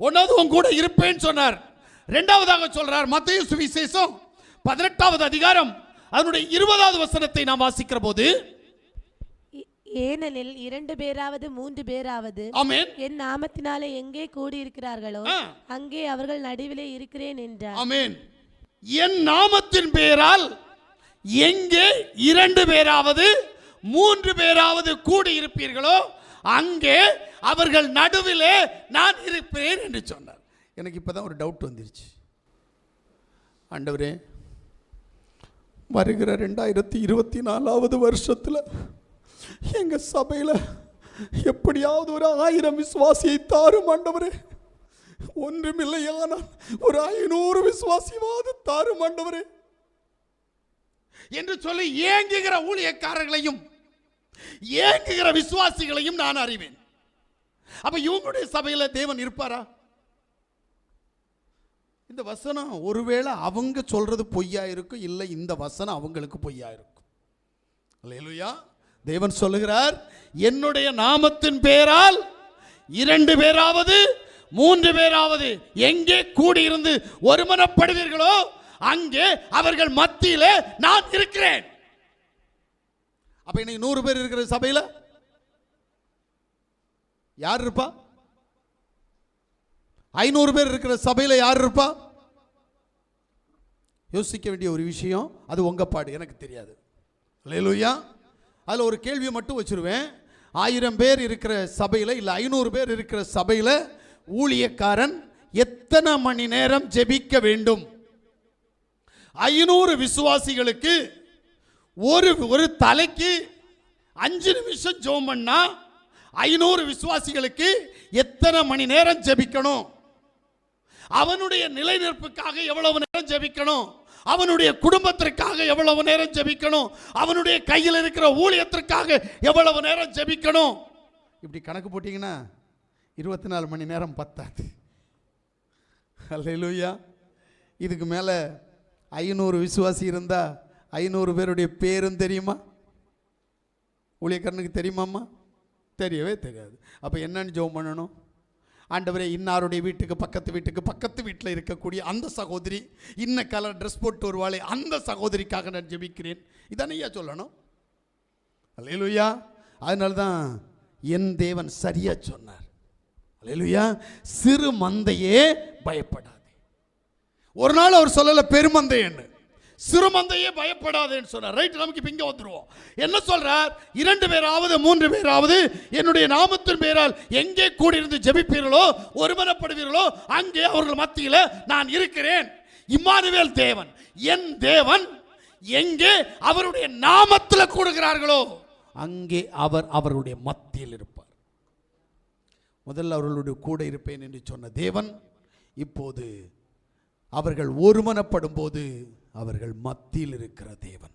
ஒன்னாவது உன் கூட இருப்பேன்னு சொன்னார். இரண்டாவதாக சொல்றார் மத்தேயு சுவிசேஷம் 18வது அதிகாரம் அதனுடைய 20வது வசனத்தை நாம் வாசிக்கிற போது, ஏனெனில் 2 பேராவது 3 பேராவது என் நாமத்தினாலே எங்கே கூடி இருக்கிறார்களோ அங்கே அவர்கள் நடுவிலே இருக்கிறேன் என்றார். ஆமென். என் நாமத்தின் பேரால் எங்கே 2 பேராவது 3 பேராவது கூடி இருப்பீர்களோ அங்கே அவர்கள் நடுவிலே நான் இருப்பேன் என்று சொன்னார். எனக்கு இப்பதான் ஒரு டவுட் வந்துருச்சு. ஆண்டவரே, வருகிற 2024வது வருஷத்துல எங்க சபையில எப்படியாவது ஒரு 1000 விசுவாசியை தாரும் ஆண்டவரே. ஒன்றுமில்லையானால் ஒரு 500 விசுவாசியாவது தாரும் ஆண்டவரே என்று சொல்லி ஏங்குகிற ஊழியக்காரர்களையும் ஏங்குகிற விசுவாசிகளையும் நான் அறிவேன். அப்ப இவங்களுடைய சபையில தேவன் இருப்பாரா? இந்த வசனம் ஒருவேளை அவங்க சொல்றது பொய்யா இருக்கும், இல்லை இந்த வசனம் அவங்களுக்கு பொய்யா இருக்கும். அல்லேலூயா. தேவன் சொல்லுகிறார், என்னுடைய நாமத்தின் பேரால் 2 பேராவது 3 பேராவது எங்கே கூடியிருந்து ஒருமனப்படுவீர்களோ அங்கே அவர்கள் மத்தியிலே நான் இருக்கிறேன். அப்ப இன்னைக்கு 100 பேர் இருக்கிற சபையில யார் இருப்பா? 500 பேர் இருக்கிற சபையில யார் இருப்பா? யோசிக்க வேண்டிய ஒரு விஷயம். அது உங்க பாடு, எனக்கு தெரியாது. அல்லேலூயா. அதுல ஒரு கேள்வியை மட்டும் வச்சிருவேன். 1000 பேர் இருக்கிற சபையில இல்ல 500 பேர் இருக்கிற சபையில ஊழியக்காரன் எத்தனை மணி நேரம் ஜெபிக்க வேண்டும்? 500 விசுவாசிகளுக்கு ஒரு தலைக்கு 5 நிமிஷம் ஜெபம் பண்ணா 500 விசுவாசிகளுக்கு எத்தனை மணி நேரம் ஜெபிக்கணும்? அவனுடைய நிலைநிற்புக்காக எவ்வளவு நேரம் ஜெபிக்கணும்? அவனுடைய குடும்பத்திற்காக எவ்வளவு நேரம் ஜெபிக்கணும்? அவனுடைய கையில் இருக்கிற ஊழியத்திற்காக எவ்வளவு நேரம் ஜெபிக்கணும்? இப்படி கணக்கு போட்டீங்கன்னா 24 மணி நேரம் பத்தாது. அல்லேலூயா. இதுக்கு மேல 500 விசுவாசி இருந்தா 500 பேருடைய பேரும் தெரியுமா? ஊழியக்காரனுக்கு தெரியுமாம்மா? தெரியவே தெரியாது. அப்ப என்னன்னு ஜெபம் பண்ணணும்? ஆண்டவரே, இன்னாருடைய வீட்டுக்கு பக்கத்து வீட்டில் இருக்கக்கூடிய அந்த சகோதரி இன்ன கலர் ட்ரெஸ் போட்டு வருவாளே அந்த சகோதரிக்காக நான் ஜெபிக்கிறேன். இதானே ஐயா சொல்லணும். அல்லேலூயா. அதனால தான் என் தேவன் சரியா சொன்னார். அல்லேலூயா. சிறு மந்தையே பயப்படாதே. ஒரு நாள் அவர் சொல்லல பெருமந்தைன்னு, சிறுமந்தையே பயப்படாதேன்னு சொன்னார். ரைட், நமக்கு இப்ப இங்க வந்துருவோம். என்ன சொல்றார்? 2 பேராவது 3 பேராவது என்னுடைய நாமத்தின் பேரால் எங்கே கூடியிருந்து ஜெபிப்பீர்களோ ஒருமனப்படுவீர்களோ அங்கே அவர்கள் மத்தியில் நான் இருக்கிறேன். இம்மானுவேல் தேவன், என் தேவன் எங்கே அவருடைய நாமத்தில் கூடுகிறார்களோ அங்கே அவர் அவர்களுடைய மத்தியில் இருப்பார். முதல்ல அவர்களுடைய கூட இருப்பேன் என்று சொன்ன தேவன் இப்போது அவர்கள் ஒருமனப்படும் போது அவர்கள் மத்தியில் இருக்கிற தேவன்.